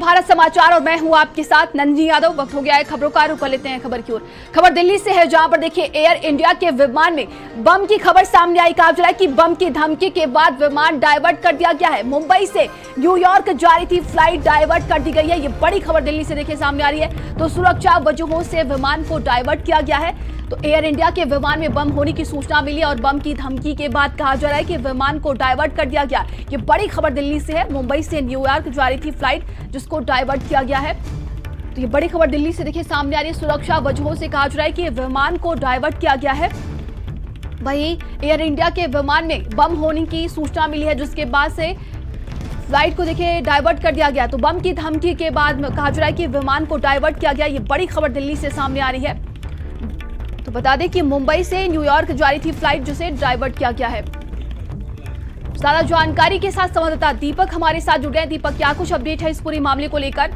भारत समाचार और मैं हूं आपके साथ नंदिनी यादव। वक्त हो गया है खबरों का, रुक लेते हैं खबर की ओर। खबर दिल्ली से है, जहां पर देखिए एयर इंडिया के विमान में बम की खबर सामने आई। कहा जा रहा है कि बम की धमकी के बाद विमान डायवर्ट कर दिया गया है। मुंबई से न्यूयॉर्क जा रही थी फ्लाइट, डायवर्ट कर दी गई है। ये बड़ी खबर दिल्ली से देखिए सामने आ रही है। तो सुरक्षा वजहों से विमान को डायवर्ट किया गया है। तो एयर इंडिया के विमान में बम होने की सूचना मिली और बम की धमकी के बाद कहा जा रहा है कि विमान को डायवर्ट कर दिया गया। ये बड़ी खबर दिल्ली से है। मुंबई से न्यूयॉर्क जा रही थी फ्लाइट, जिसको डायवर्ट किया गया है। तो ये बड़ी खबर दिल्ली से देखिए सामने आ रही है। सुरक्षा वजहों से कहा जा रहा है कि विमान को डायवर्ट किया गया है। वहीं एयर इंडिया के विमान में बम होने की सूचना मिली है, जिसके बाद से फ्लाइट को देखिए डायवर्ट कर दिया गया। तो बम की धमकी के बाद कहा जा रहा है कि विमान को डायवर्ट किया गया। ये बड़ी खबर दिल्ली से सामने आ रही है। तो बता दें कि मुंबई से न्यूयॉर्क जा रही थी फ्लाइट, जिसे डायवर्ट किया गया है। ज्यादा जानकारी के साथ संवाददाता दीपक हमारे साथ जुड़ गए। दीपक, क्या कुछ अपडेट है इस पूरे मामले को लेकर?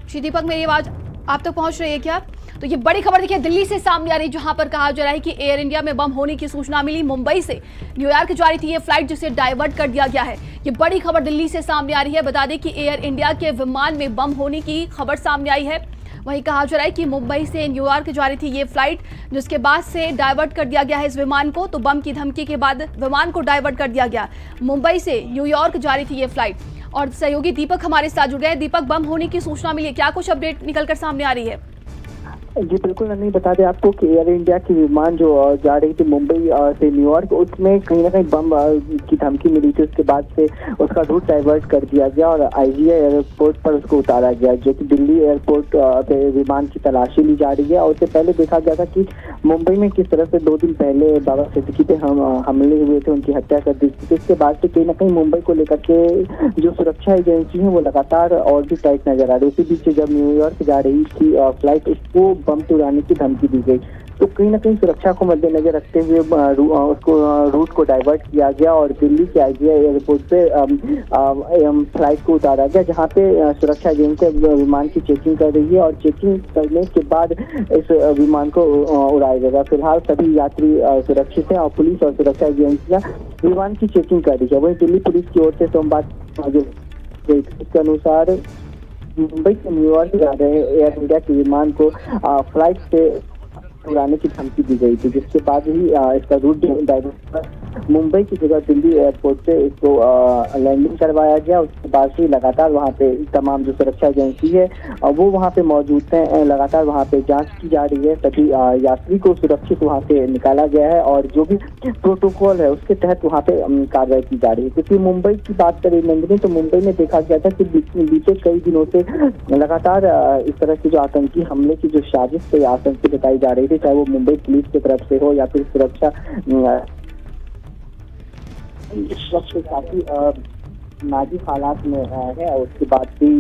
जी दीपक, मेरी आवाज आप तक पहुंच रही है क्या? तो ये बड़ी खबर देखिए दिल्ली से सामने आ रही है, जहां पर कहा जा रहा है कि एयर इंडिया में बम होने की सूचना मिली। मुंबई से न्यूयॉर्क जा रही थी ये फ्लाइट, जिसे डायवर्ट कर दिया गया है। ये बड़ी खबर दिल्ली से सामने आ रही है। बता दें कि एयर इंडिया के विमान में बम होने की खबर सामने आई है। वहीं कहा जा रहा है कि मुंबई से न्यूयॉर्क जा रही थी ये फ्लाइट, जिसके बाद से डायवर्ट कर दिया गया है इस विमान को। तो बम की धमकी के बाद विमान को डायवर्ट कर दिया गया। मुंबई से न्यूयॉर्क जा रही थी ये फ्लाइट। और सहयोगी दीपक हमारे साथ जुड़ गए। दीपक, बम होने की सूचना मिली है, क्या कुछ अपडेट निकलकर सामने आ रही है? जी बिल्कुल, नहीं बता दें आपको कि एयर इंडिया की विमान जो जा रही थी मुंबई से न्यूयॉर्क, उसमें कहीं ना कहीं बम की धमकी मिली थी। उसके बाद से उसका रूट डाइवर्ट कर दिया गया और आईजीआई एयरपोर्ट पर उसको उतारा गया, जो कि दिल्ली एयरपोर्ट पे विमान की तलाशी ली जा रही है। और उससे पहले देखा गया था कि मुंबई में किस तरह से 2 दिन पहले बाबा सिद्दीकी पे हमले हुए थे, उनकी हत्या कर दी थी। इसके बाद से कहीं ना कहीं मुंबई को लेकर के जो सुरक्षा एजेंसी है वो लगातार और भी टाइट नजर आ रही है। इसी बीच जब न्यूयॉर्क जा रही थी फ्लाइट, उसको बम उड़ाने की धमकी दी गई। तो कहीं ना कहीं सुरक्षा को मद्देनजर रखते हुए उसको रूट को डाइवर्ट किया गया और दिल्ली के आईजीआई एयरपोर्ट पे फ्लाइट को उतारा गया, जहां पे सुरक्षा एजेंसी विमान की चेकिंग कर रही है और चेकिंग करने के बाद इस विमान को उड़ाया जाएगा। फिलहाल सभी यात्री सुरक्षित हैं और पुलिस और सुरक्षा एजेंसियां विमान की चेकिंग कर रही है। वहीं दिल्ली पुलिस की ओर से सोमवार के अनुसार मुंबई से न्यूयॉर्क जा रहे एयर इंडिया के विमान को फ्लाइट से उड़ाने की धमकी दी गई थी, जिसके बाद ही इसका रूट डाइवर्ट मुंबई की जगह दिल्ली एयरपोर्ट पे इसको लैंडिंग करवाया गया। उसके बाद से लगातार वहां पे तमाम जो सुरक्षा एजेंसी है वो वहां पे मौजूद है। लगातार वहां पे जांच की जा रही है। सभी यात्री को सुरक्षित वहां से निकाला गया है और जो भी प्रोटोकॉल है उसके तहत वहां पे कार्रवाई की जा रही है। क्योंकि मुंबई की बात करें नंदिनी, तो मुंबई में देखा गया था कि बीते कई दिनों से लगातार इस तरह की जो आतंकी हमले की जो साजिश से आतंकी बताई जा रही थी, चाहे वो मुंबई पुलिस की तरफ से हो या फिर सुरक्षा, इस वक्त काफी नाजुक हालात में है। उसके बाद भी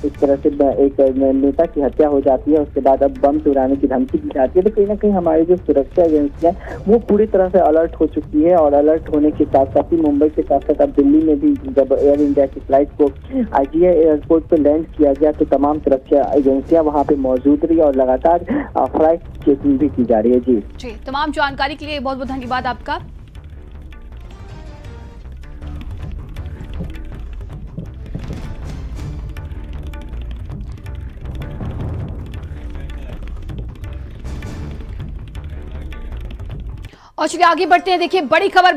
इस तरह से एक नेता की हत्या हो जाती है, उसके बाद अब बम उड़ाने की धमकी दी जाती है। तो कहीं ना कहीं हमारी जो सुरक्षा एजेंसियां वो पूरी तरह से अलर्ट हो चुकी है और अलर्ट होने के साथ साथ ही मुंबई के साथ साथ अब दिल्ली में भी जब एयर इंडिया की फ्लाइट को आईजीआई एयरपोर्ट पर लैंड किया गया तो तमाम सुरक्षा एजेंसियां वहाँ पे मौजूद रही और लगातार फ्लाइट चेकिंग भी की जा रही है। जी, तमाम जानकारी के लिए बहुत बहुत धन्यवाद आपका। और चलिए आगे बढ़ते हैं। देखिए बड़ी खबर